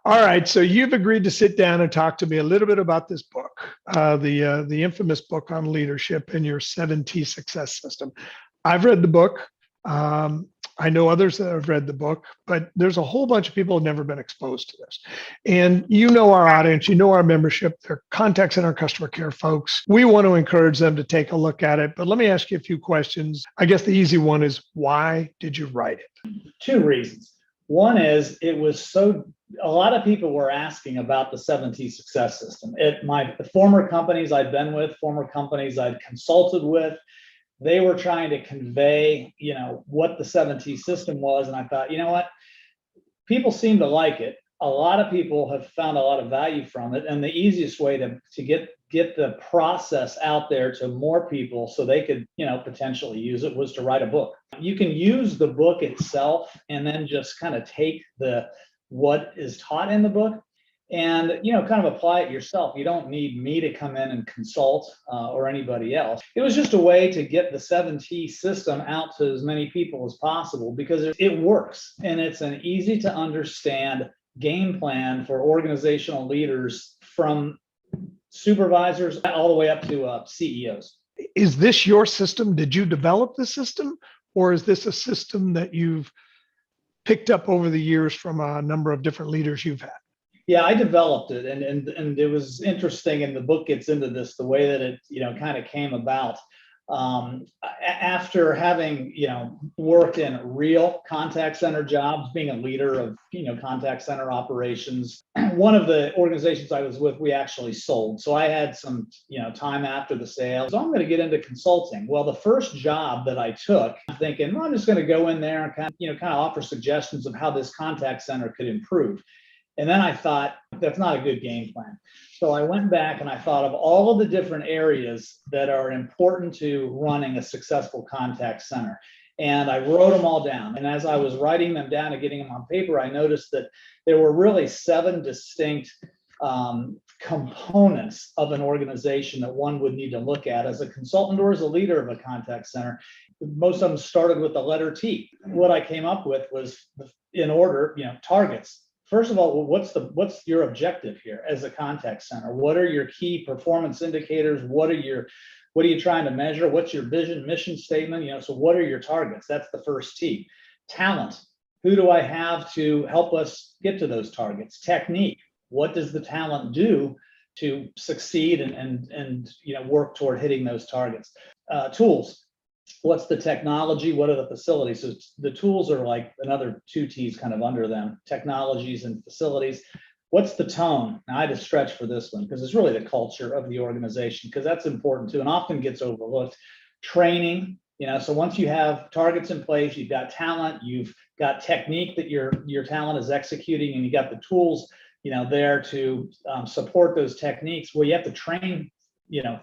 All right, so you've agreed to sit down and talk to me a little bit about this book, the infamous book on leadership and your 7T success system. I've read the book. Um, I know others that have read the book, but there's a whole bunch of people who've never been exposed to this. And you know our audience, you know our membership, they're contact center customer care folks. We want to encourage them to take a look at it. But let me ask you a few questions. I guess the easy one is, why did you write it? Two reasons. One is a lot of people were asking about the 7T success system. The former companies I'd been with, former companies I'd consulted with, they were trying to convey, what the 7T system was. And I thought, you know what? People seem to like it. A lot of people have found a lot of value from it. And the easiest way to get the process out there to more people so they could, potentially use it was to write a book. You can use the book itself and then just kind of take what is taught in the book and, kind of apply it yourself. You don't need me to come in and consult or anybody else. It was just a way to get the 7T system out to as many people as possible because it works and it's an easy to understand game plan for organizational leaders from supervisors all the way up to CEOs. Is this your system? Did you develop the system, or is this a system that you've picked up over the years from a number of different leaders you've had? Yeah, I developed it, and it was interesting, and the book gets into this, the way that it kind of came about. After having worked in real contact center jobs, being a leader of contact center operations, one of the organizations I was with, we actually sold. So I had some time after the sale. So I'm going to get into consulting. Well, the first job that I took, I'm thinking, well, I'm just going to go in there and kind of offer suggestions of how this contact center could improve. And then I thought, that's not a good game plan. So I went back and I thought of all of the different areas that are important to running a successful contact center. And I wrote them all down. And as I was writing them down and getting them on paper, I noticed that there were really 7 distinct components of an organization that one would need to look at as a consultant or as a leader of a contact center. Most of them started with the letter T. What I came up with was, in order, targets. First of all, what's your objective here as a contact center? What are your key performance indicators? What are you trying to measure? What's your vision, mission statement? So what are your targets? That's the first T. Talent. Who do I have to help us get to those targets? Technique. What does the talent do to succeed and work toward hitting those targets? Tools. What's the technology? What are the facilities? So the tools are like another 2 T's kind of under them, technologies and facilities. What's the tone? Now I had to stretch for this one because it's really the culture of the organization, because that's important too and often gets overlooked. Training, so once you have targets in place, you've got talent, you've got technique that your talent is executing, and you got the tools, there to support those techniques. Well, you have to train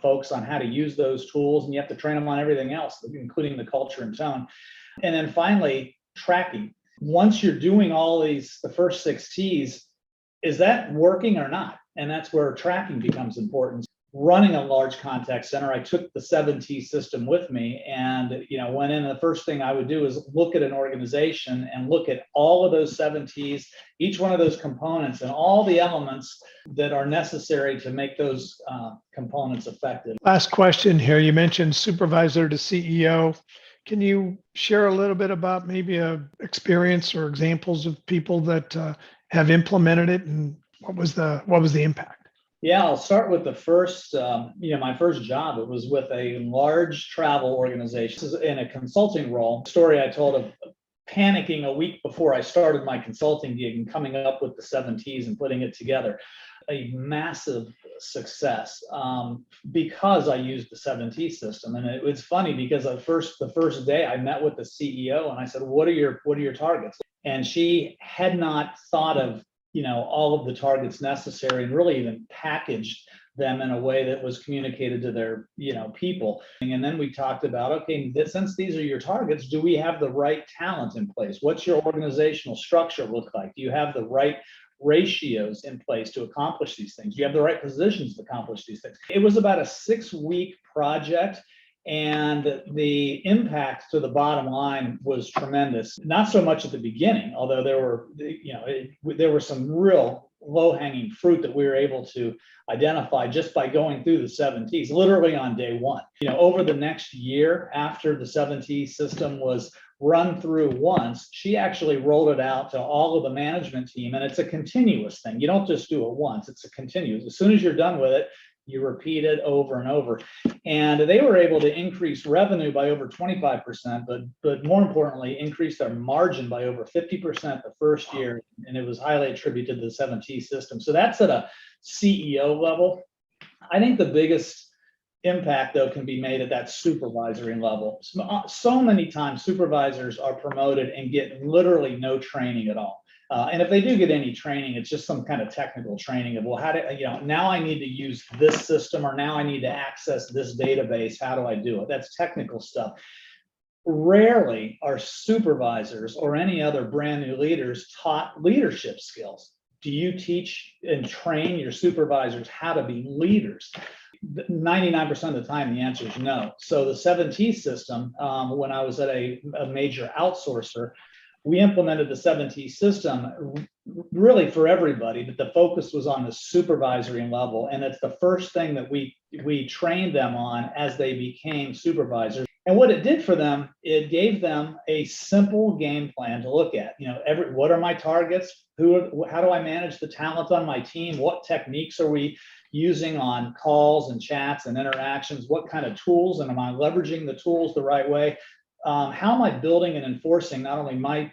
folks on how to use those tools, and you have to train them on everything else, including the culture and tone. And then finally, tracking. Once you're doing all these, the first 6 T's, is that working or not? And that's where tracking becomes important. Running a large contact center, I took the 7T system with me and, went in. The first thing I would do is look at an organization and look at all of those 7 T's, each one of those components and all the elements that are necessary to make those components effective. Last question here. You mentioned supervisor to CEO. Can you share a little bit about maybe a experience or examples of people that have implemented it, and what was the impact? Yeah, I'll start with the first, my first job. It was with a large travel organization. This is in a consulting role. Story I told of panicking a week before I started my consulting gig and coming up with the 7 T's and putting it together. A massive success because I used the 7T system. And it was funny because the first day I met with the CEO and I said, what are your targets? And she had not thought of all of the targets necessary and really even packaged them in a way that was communicated to their people. And then we talked about, okay, since these are your targets, do we have the right talent in place? What's your organizational structure look like? Do you have the right ratios in place to accomplish these things? Do you have the right positions to accomplish these things? It was about a 6-week project. And the impact to the bottom line was tremendous. Not so much at the beginning, although there were some real low-hanging fruit that we were able to identify just by going through the 7Ts, literally on day one. Over the next year after the 7T system was run through once, she actually rolled it out to all of the management team, and it's a continuous thing. You don't just do it once, it's a continuous. As soon as you're done with it, you repeat it over and over. And they were able to increase revenue by over 25%, but more importantly, increase their margin by over 50% the first year. And it was highly attributed to the 7T system. So that's at a CEO level. I think the biggest impact, though, can be made at that supervisory level. So many times supervisors are promoted and get literally no training at all. And if they do get any training, it's just some kind of technical training of, well, how do now I need to use this system, or now I need to access this database. How do I do it? That's technical stuff. Rarely are supervisors or any other brand new leaders taught leadership skills. Do you teach and train your supervisors how to be leaders? 99% of the time, the answer is no. So the 7T system, when I was at a major outsourcer, we implemented the 7T system really for everybody, but the focus was on the supervisory level. And it's the first thing that we trained them on as they became supervisors. And what it did for them, it gave them a simple game plan to look at. What are my targets? How do I manage the talent on my team? What techniques are we using on calls and chats and interactions? What kind of tools, and am I leveraging the tools the right way? How am I building and enforcing not only my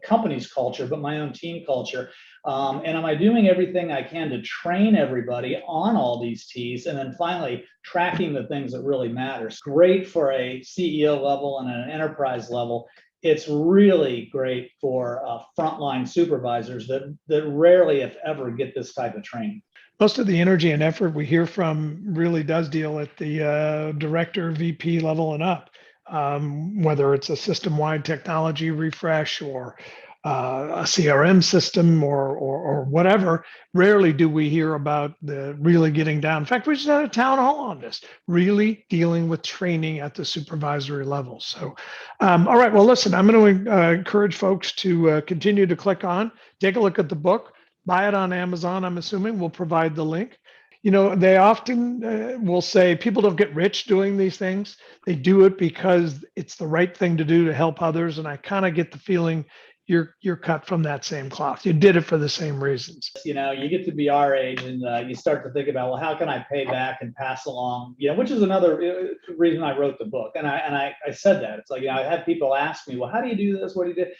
company's culture, but my own team culture? And am I doing everything I can to train everybody on all these T's? And then finally, tracking the things that really matter. Great for a CEO level and an enterprise level. It's really great for frontline supervisors that rarely, if ever, get this type of training. Most of the energy and effort we hear from really does deal at the director, VP level and up. Whether it's a system-wide technology refresh or a CRM system or whatever, rarely do we hear about the really getting down. In fact, we just had a town hall on this, really dealing with training at the supervisory level. So, all right, well, listen, I'm going to encourage folks to continue to click on, take a look at the book, buy it on Amazon, I'm assuming. We'll provide the link. They often will say people don't get rich doing these things. They do it because it's the right thing to do to help others. And I kind of get the feeling you're cut from that same cloth. You did it for the same reasons. You get to be our age and you start to think about, well, how can I pay back and pass along? Which is another reason I wrote the book. And I said that. It's like, I had people ask me, well, how do you do this? What do you do?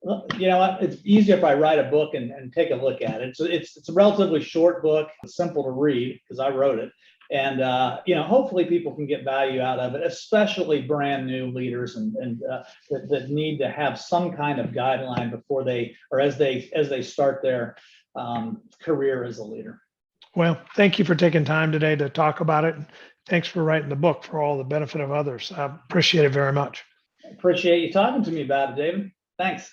Well, it's easier if I write a book and take a look at it. So it's a relatively short book, it's simple to read because I wrote it. And, hopefully people can get value out of it, especially brand new leaders and that need to have some kind of guideline before they, or as they start their career as a leader. Well, thank you for taking time today to talk about it. Thanks for writing the book for all the benefit of others. I appreciate it very much. I appreciate you talking to me about it, David. Thanks.